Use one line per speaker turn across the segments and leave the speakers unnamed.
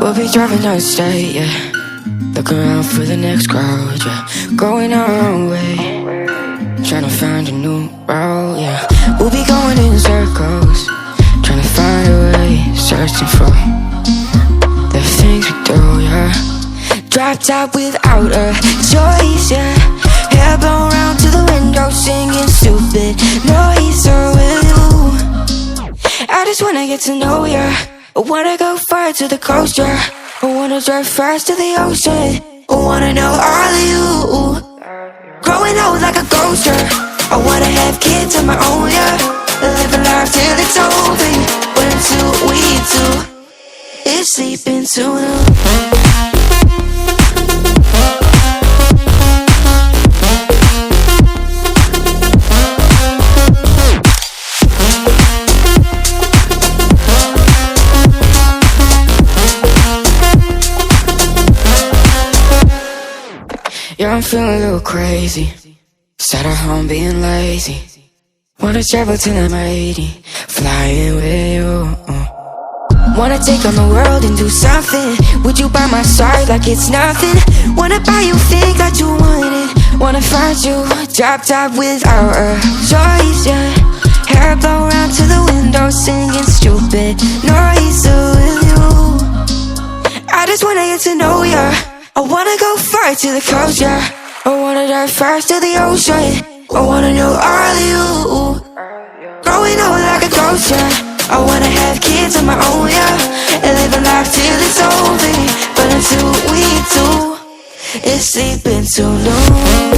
We'll be driving down the state, yeah, looking around for the next crowd, yeah, going our own way, trying to find a new route, yeah. We'll be going in circles, trying to find a way, searching for the things we do, yeah. Drop top without a choice, yeah. Hair blown round to the window, singing stupid noise. Or will you? I just wanna get to know ya. I wanna go far to the coast, yeah. I wanna drive fast to the ocean. I wanna know all of you. Growing old like a ghost, yeah. I wanna have kids of my own, yeah. Live a life till it's over, yeah. But until we do, it's sleeping sooner. Yeah, I'm feeling a little crazy. Sat at home being lazy. Wanna travel till I'm 80, flying with you. Wanna take on the world and do something. Would you by my side like it's nothing? Wanna buy you things that you wanted. Wanna find you, drop top without a choice, yeah. Hair blow round to the window, singing stupid noise. With you, I just wanna get to know ya. I wanna go far to the coast, yeah. I wanna dive fast to the ocean. I wanna know all of you. Growing old like a ghost, yeah. I wanna have kids of my own, yeah. And live a life till it's over. But until we do, it's sleeping too long.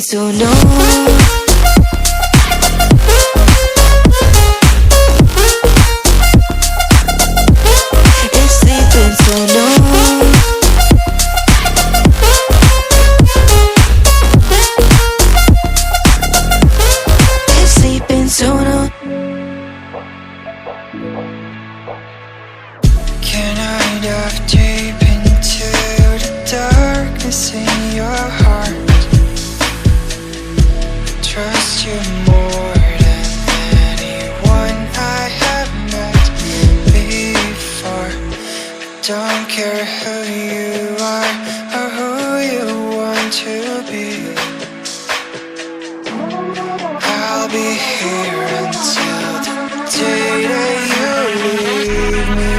So no, it's sleeping so long. It's sleeping so long.
Can I dive deep into the darkness in your heart? Trust you more than anyone I have met before. Don't care who you are or who you want to be. I'll be here until the day that you leave me.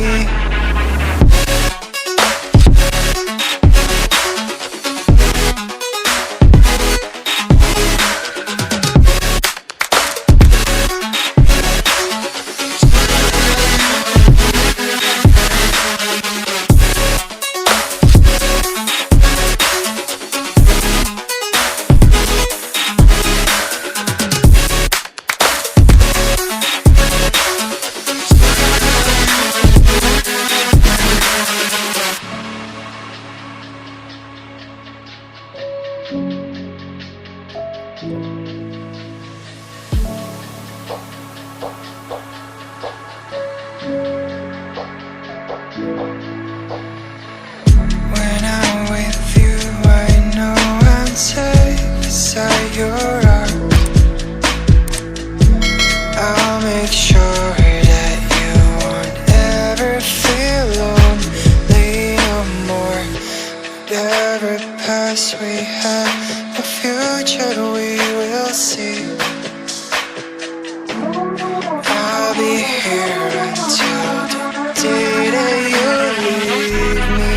When I'm with you, I know I'm safe beside your arm. I'll make sure that you won't ever feel lonely no more. Whatever past we have, the future we will see. I'll be here until the day that you leave me.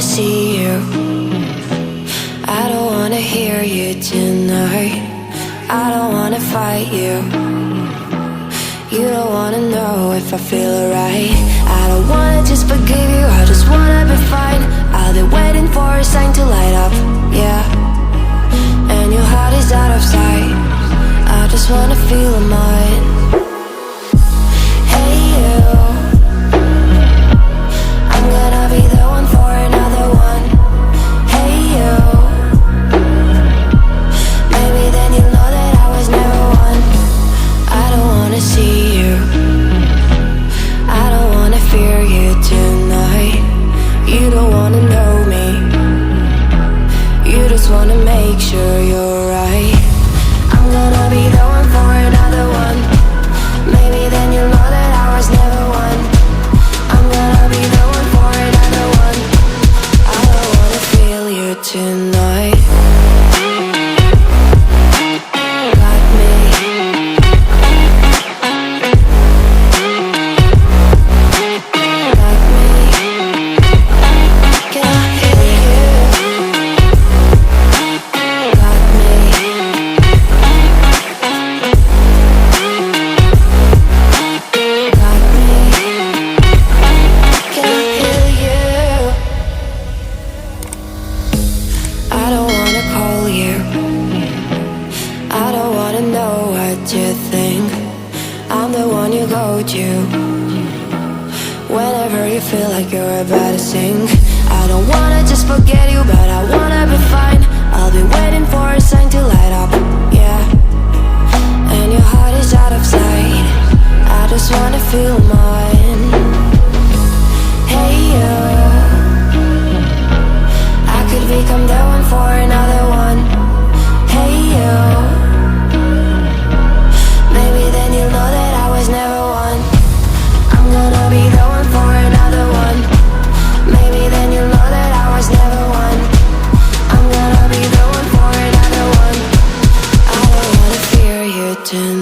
See you. I don't wanna hear you tonight. I don't wanna fight you. You don't wanna know if I feel alright. I don't wanna just forgive you, I just wanna be fine. I'll be waiting for a sign to light up, yeah. And your heart is out of sight. I just wanna feel mine. Hey you, I'm gonna be the one for another one. Hey you, maybe then you'll know that I was never one. I don't wanna see you, I don't wanna fear you tonight. You don't wanna know me, you just wanna make sure you're right. I'm gonna be the one for another one. Maybe then you'll know that I was never one. I'm gonna be the one for another one. I don't wanna feel you tonight. Got me. Got me. Can I hear you? Got me. Got me. Can I hear you? I don't wanna call you, I don't wanna know what you think. I'm the one you go to whenever you feel like you're about to sink. I don't wanna just forget you, but I wanna be fine. I'll be waiting for a sign to light up, yeah. And your heart is out of sight. I just wanna feel mine. Hey you, I could become the one for another one. Hey you, maybe then you'll know that I was never one. I'm gonna be the one for another one. Maybe then you'll know that I was never one. I'm gonna be the one for another one. I don't wanna fear you tonight.